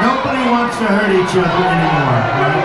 Nobody wants to hurt each other anymore, right?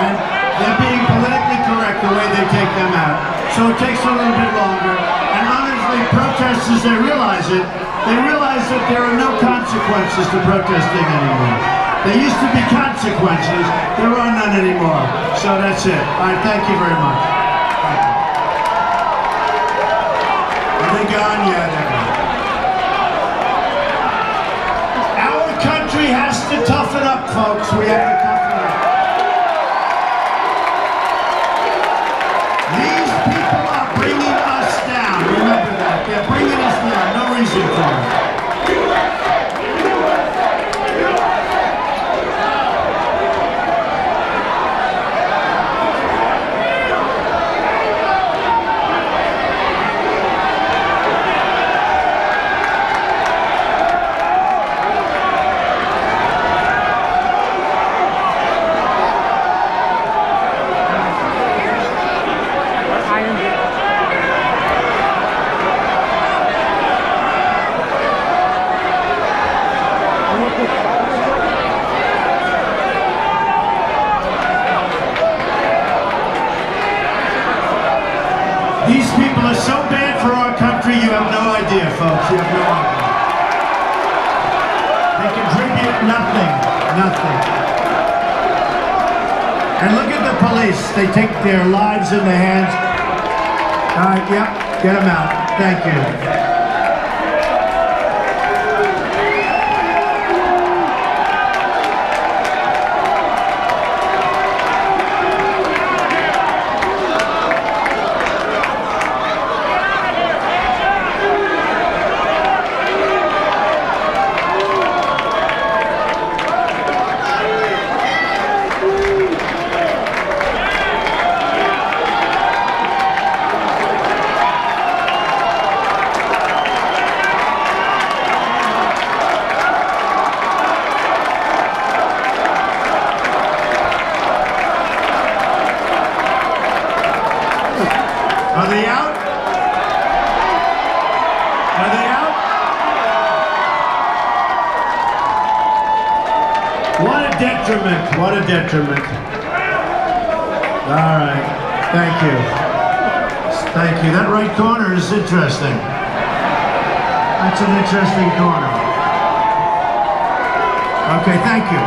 And they're being politically correct the way they take them out. So it takes a little bit longer. And honestly, protesters, they realize it. They realize that there are no consequences to protesting anymore. There used to be consequences. There are none anymore. So that's it. All right, thank you very much. Are they gone? Yeah, they're gone. Our country has to toughen up, folks. We have to toughen up. These people are bringing us down. Remember that. They're bringing us down. No reason for it. These people are so bad for our country, you have no idea, folks. You have no idea. They contribute nothing. Nothing. And look at the police. They take their lives in their hands. All right, yep, get them out. Thank you. Are they out? Are they out? What a detriment. What a detriment. All right. Thank you. Thank you. That right corner is interesting. That's an interesting corner. Okay, thank you.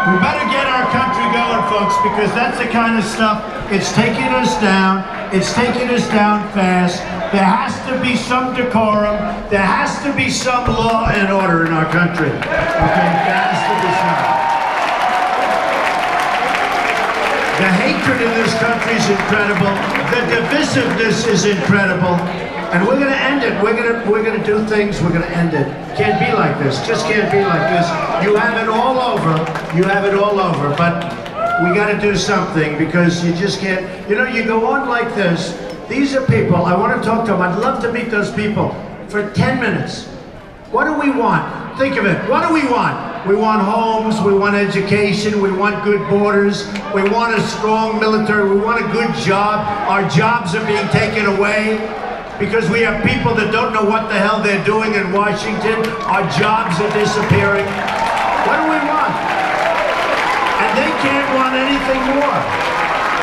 We better get our country going, folks, because that's the kind of stuff, it's taking us down. It's taking us down fast. There has to be some decorum. There has to be some law and order in our country. Okay? There has to be some. The hatred in this country is incredible. The divisiveness is incredible. And we're going to end it. We're going to do things. We're going to end it. Can't be like this. Just can't be like this. You have it all over. You have it all over. But we got to do something, because you just can't, you know, you go on like this. These are people, I want to talk to them. I'd love to meet those people for 10 minutes. What do we want? Think of it. What do we want? We want homes, we want education, we want good borders, we want a strong military, we want a good job. Our jobs are being taken away because we have people that don't know what the hell they're doing in Washington. Our jobs are disappearing. What do we want? And they can't want anything more.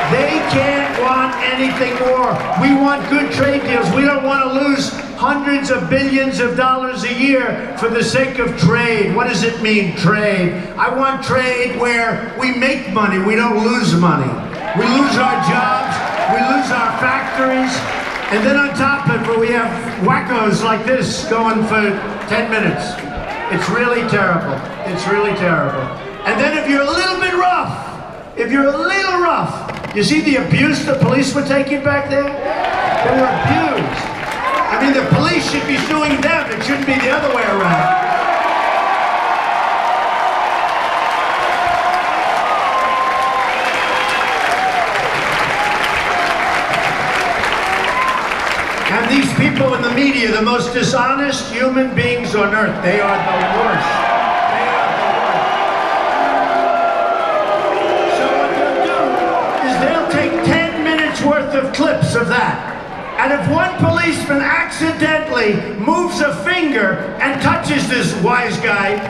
They can't want anything more. We want good trade deals. We don't want to lose hundreds of billions of dollars a year for the sake of trade. What does it mean, trade? I want trade where we make money, we don't lose money. We lose our jobs, we lose our factories, and then on top of it, we have wackos like this going for 10 minutes. It's really terrible. It's really terrible. And then if you're a little bit rough, you see the abuse the police were taking back there? They were abused. I mean, the police should be suing them. It shouldn't be the other way around. And these people in the media, the most dishonest human beings on earth, they are the worst. Worth of clips of that, And if one policeman accidentally moves a finger and touches this wise guy,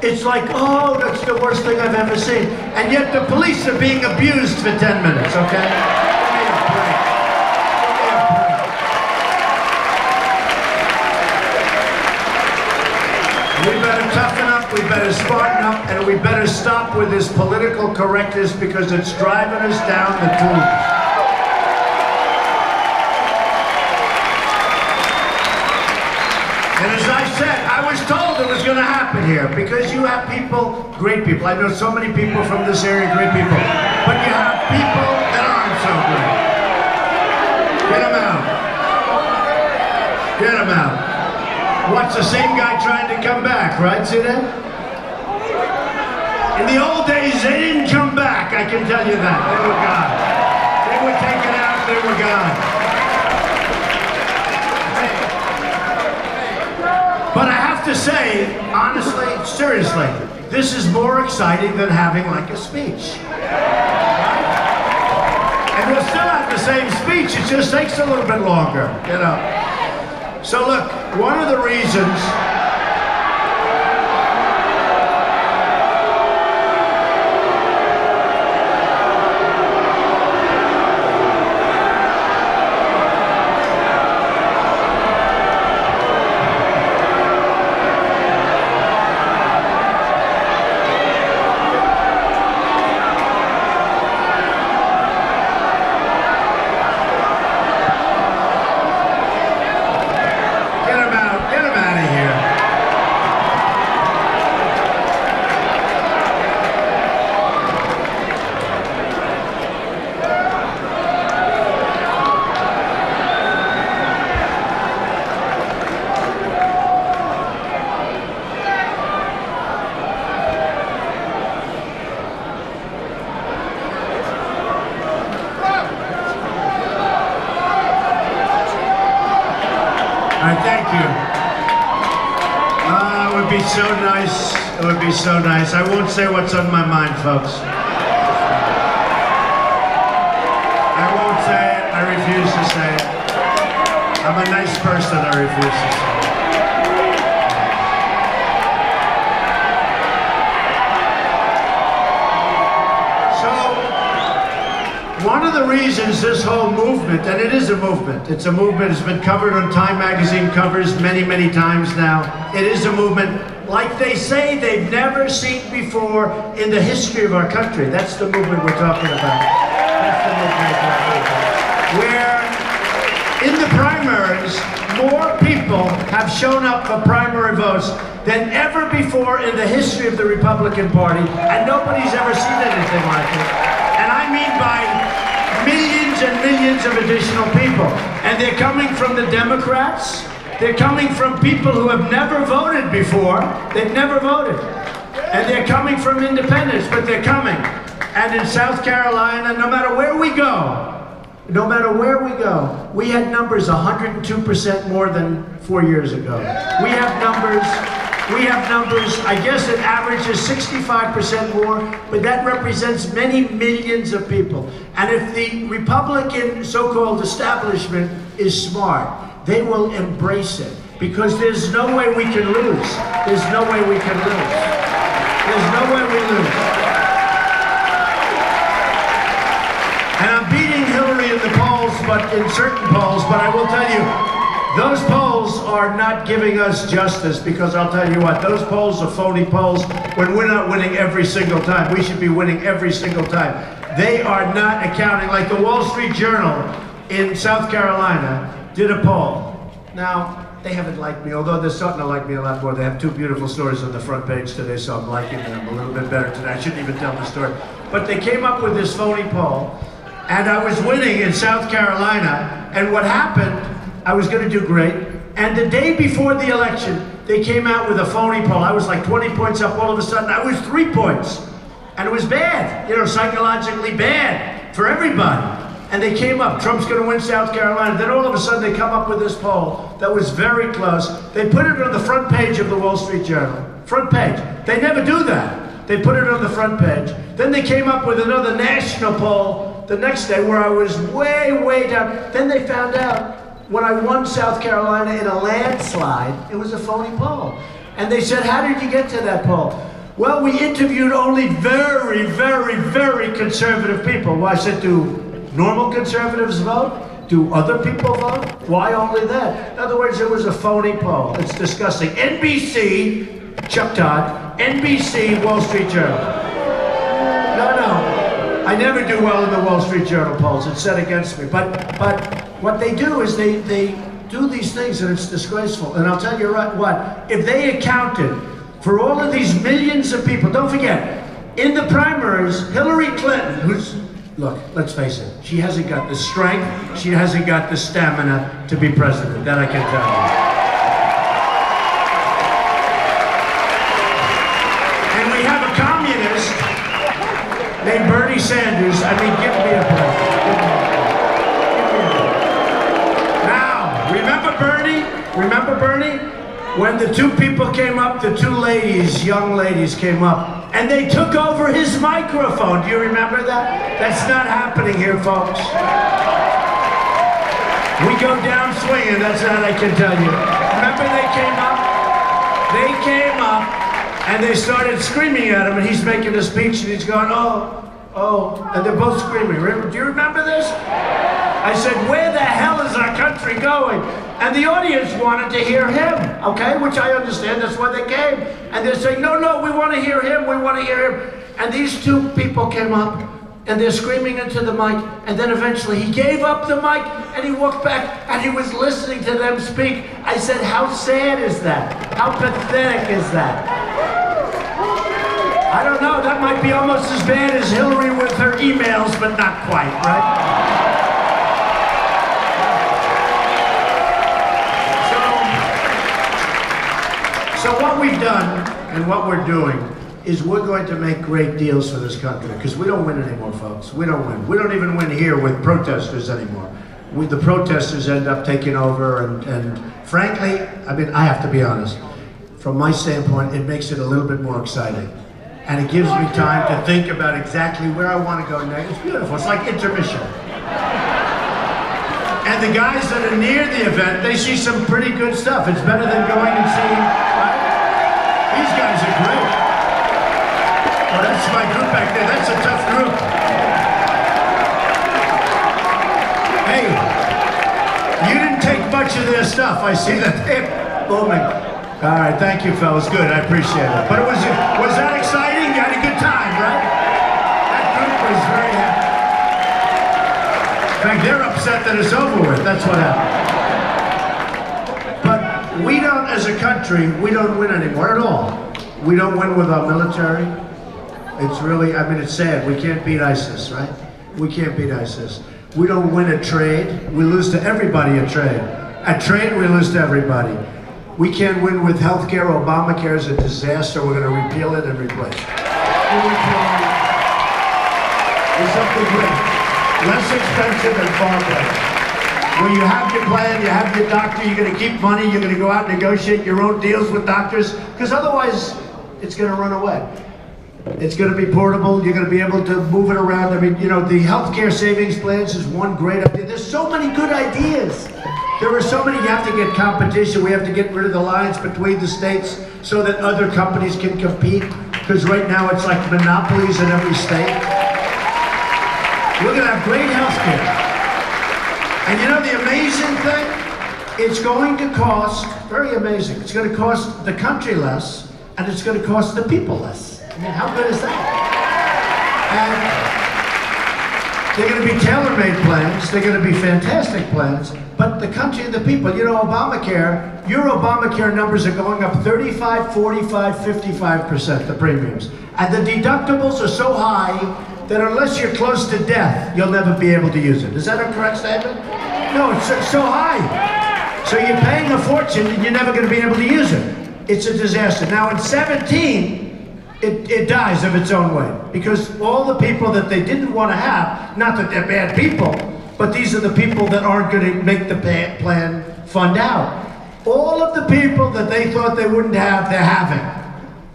it's like, oh, that's the worst thing I've ever seen. And yet the police are being abused for 10 minutes, okay? Give me a break. Give me a break. We better toughen up, we better smarten up, and we better stop with this political correctness because it's driving us down the tubes. And as I said, I was told it was going to happen here because you have people, great people. I know so many people from this area, great people. But you have people that aren't so great. Get them out. Get them out. Watch the same guy trying to come back, right? See that? In the old days, they didn't come back, I can tell you that. They were gone. They were taken out, they were gone. But I have to say, honestly, seriously, this is more exciting than having like a speech. And we'll still have the same speech, it just takes a little bit longer, you know. So look, one of the reasons thank you. It would be so nice. It would be so nice. I won't say what's on my mind, folks. I won't say it. I refuse to say it. I'm a nice person. I refuse to say it. One of the reasons this whole movement, and it is a movement, it's a movement, it's been covered on Time magazine covers many, many times now. It is a movement, like they say, they've never seen before in the history of our country. That's the movement we're talking about. That's the movement we're talking about. Where, in the primaries, more people have shown up for primary votes than ever before in the history of the Republican Party, and nobody's ever seen anything like it. And I mean by millions and millions of additional people. And they're coming from the Democrats. They're coming from people who have never voted before. They've never voted. And they're coming from independents, but they're coming. And in South Carolina, no matter where we go, we had numbers 102% more than 4 years ago. We have numbers, I guess it averages 65% more, but that represents many millions of people. And if the Republican so-called establishment is smart, they will embrace it, because there's no way we can lose. There's no way we can lose. There's no way we lose. And I'm beating Hillary in the polls, but in certain polls, but I will tell you, those polls are not giving us justice, because I'll tell you what, those polls are phony polls when we're not winning every single time. We should be winning every single time. They are not accounting. Like the Wall Street Journal in South Carolina did a poll. Now, they haven't liked me, although they're starting to like me a lot more. They have two beautiful stories on the front page today, so I'm liking them a little bit better today. I shouldn't even tell the story. But they came up with this phony poll, and I was winning in South Carolina, and what happened, I was going to do great, and the day before the election, they came out with a phony poll. I was like 20 points up. All of a sudden, I was 3 points, and it was bad, you know, psychologically bad for everybody. And they came up, Trump's going to win South Carolina. Then all of a sudden, they come up with this poll that was very close. They put it on the front page of the Wall Street Journal. Front page. They never do that. They put it on the front page. Then they came up with another national poll the next day where I was way, way down. Then they found out when I won South Carolina in a landslide, it was a phony poll. And they said, how did you get to that poll? Well, we interviewed only very, very, very conservative people. Well, I said, do normal conservatives vote? Do other people vote? Why only that? In other words, it was a phony poll. It's disgusting. NBC, Chuck Todd, NBC, Wall Street Journal. No, I never do well in the Wall Street Journal polls. It's set against me. But what they do is they do these things, and it's disgraceful. And I'll tell you what, if they accounted for all of these millions of people, don't forget, in the primaries, Hillary Clinton, who's, look, let's face it, she hasn't got the strength, she hasn't got the stamina to be president, that I can tell you. And we have a communist named Bernie Sanders. I mean, give me a break. Now, remember Bernie? Remember Bernie? When the two people came up, the two ladies, young ladies came up, and they took over his microphone. Do you remember that? That's not happening here, folks. We go down swinging, that's all I can tell you. Remember they came up, and they started screaming at him, and he's making a speech, and he's going, oh, and they're both screaming. Do you remember this? I said, where the hell is our country going? And the audience wanted to hear him, okay? Which I understand, that's why they came. And they're saying, no, we want to hear him, we want to hear him. And these two people came up, and they're screaming into the mic, and then eventually he gave up the mic, and he walked back, and he was listening to them speak. I said, how sad is that? How pathetic is that? I don't know, that might be almost as bad as Hillary with her emails, but not quite, right? So what we've done and what we're doing is we're going to make great deals for this country, because we don't win anymore, folks. We don't win. We don't even win here with protesters anymore. The protesters end up taking over, and frankly, I mean, I have to be honest, from my standpoint, it makes it a little bit more exciting. And it gives me time to think about exactly where I want to go next. It's beautiful. It's like intermission. And the guys that are near the event, they see some pretty good stuff. It's better than going and seeing, right? These guys are great. Well, that's my group back there. That's a tough group. Hey, you didn't take much of their stuff. I see that they're booming. All right, thank you, fellas. Good, I appreciate it. But was that exciting? You had a good time, right? That group was very happy. In fact, they're upset that it's over with. That's what happened. But we don't, as a country, we don't win anymore at all. We don't win with our military. It's really, I mean, it's sad. We can't beat ISIS, right? We can't beat ISIS. We don't win at trade. We lose to everybody at trade. At trade, we lose to everybody. We can't win with healthcare. Obamacare is a disaster. We're going to repeal it and replace it. It's something great. Less expensive and far better. Where you have your plan, you have your doctor, you're going to keep money, you're going to go out and negotiate your own deals with doctors, because otherwise it's going to run away. It's going to be portable, you're going to be able to move it around. I mean, you know, the healthcare savings plans is one great idea. There's so many good ideas. There are so many, you have to get competition, we have to get rid of the lines between the states so that other companies can compete, because right now it's like monopolies in every state. We're going to have great health care. And you know the amazing thing? It's going to cost, very amazing, it's going to cost the country less, and it's going to cost the people less. I mean, how good is that? And they're going to be tailor-made plans, they're going to be fantastic plans, but the country and the people, you know, Obamacare, your Obamacare numbers are going up 35, 45, 55%, the premiums. And the deductibles are so high that unless you're close to death, you'll never be able to use it. Is that a correct statement? No, it's so high. So you're paying a fortune and you're never going to be able to use it. It's a disaster. Now in 17, it dies of its own weight, because all the people that they didn't want to have, not that they're bad people, but these are the people that aren't going to make the plan fund out. All of the people that they thought they wouldn't have, they're having.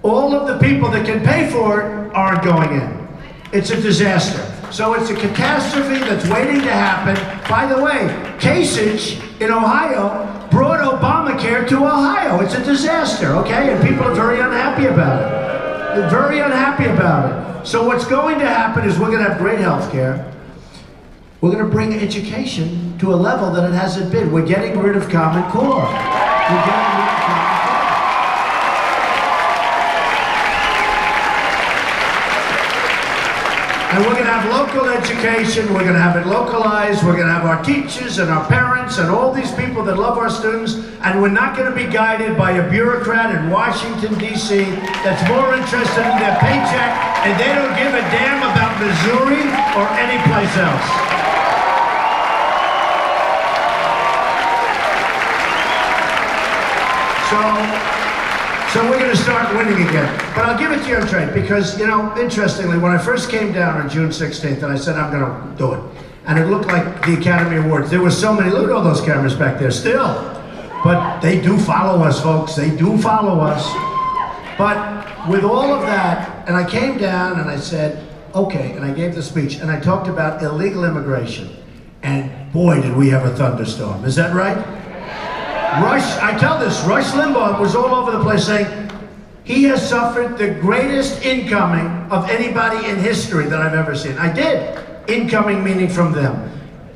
All of the people that can pay for it aren't going in. It's a disaster. So it's a catastrophe that's waiting to happen. By the way, Kasich in Ohio brought Obamacare to Ohio. It's a disaster, okay? And people are very unhappy about it. They're very unhappy about it. So what's going to happen is we're going to have great health care. We're going to bring education to a level that it hasn't been. We're getting rid of Common Core. We're getting rid of Common Core. And we're going to have local education. We're going to have it localized. We're going to have our teachers and our parents and all these people that love our students. And we're not going to be guided by a bureaucrat in Washington, D.C. that's more interested in their paycheck, and they don't give a damn about Missouri or any place else. So we're going to start winning again. But I'll give it to you on trade because, you know, interestingly, when I first came down on June 16th and I said I'm going to do it, and it looked like the Academy Awards, there were so many, look at all those cameras back there still. But they do follow us, folks. They do follow us. But with all of that, and I came down and I said, okay, and I gave the speech, and I talked about illegal immigration. And boy, did we have a thunderstorm. Is that right? Rush Limbaugh was all over the place saying, he has suffered the greatest incoming of anybody in history that I've ever seen. I did. Incoming meaning from them.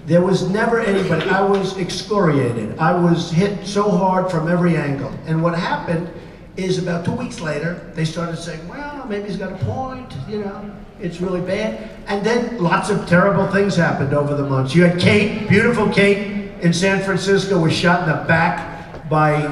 There was never anybody. I was excoriated. I was hit so hard from every angle. And what happened is about 2 weeks later, they started saying, well, maybe he's got a point, you know, it's really bad. And then lots of terrible things happened over the months. You had Kate, beautiful Kate, in San Francisco, was shot in the back by